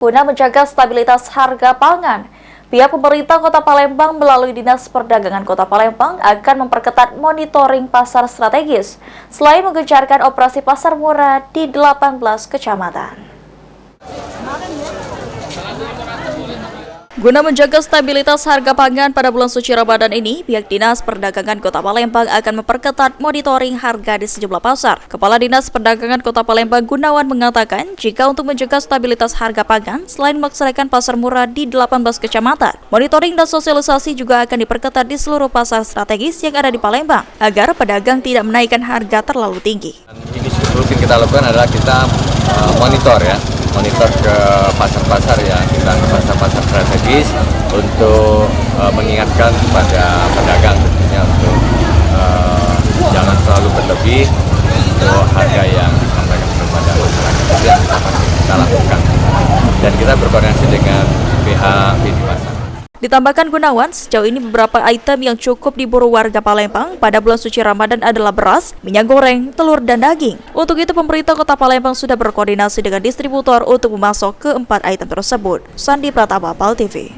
Guna menjaga stabilitas harga pangan, pihak pemerintah Kota Palembang melalui Dinas Perdagangan Kota Palembang akan memperketat monitoring pasar strategis, selain menggencarkan operasi pasar murah di 18 kecamatan. Guna menjaga stabilitas harga pangan pada bulan suci Ramadan ini, pihak Dinas Perdagangan Kota Palembang akan memperketat monitoring harga di sejumlah pasar. Kepala Dinas Perdagangan Kota Palembang Gunawan mengatakan, jika untuk menjaga stabilitas harga pangan, selain melaksanakan pasar murah di 18 kecamatan, monitoring dan sosialisasi juga akan diperketat di seluruh pasar strategis yang ada di Palembang, agar pedagang tidak menaikkan harga terlalu tinggi. Ini rutin kita lakukan adalah kita monitor ke pasar-pasar ya, kita ke pasar-pasar strategis untuk mengingatkan kepada pedagang tentunya untuk jangan terlalu berlebih untuk harga yang disampaikan kepada masyarakat. Itu yang kita lakukan, dan kita berkoordinasi dengan pihak di pasar. Ditambahkan Gunawan, sejauh ini beberapa item yang cukup diburu warga Palembang pada bulan suci Ramadan adalah beras, minyak goreng, telur, dan daging. Untuk itu, pemerintah Kota Palembang sudah berkoordinasi dengan distributor untuk memasok keempat item tersebut. Sandi Pratama, PAL TV.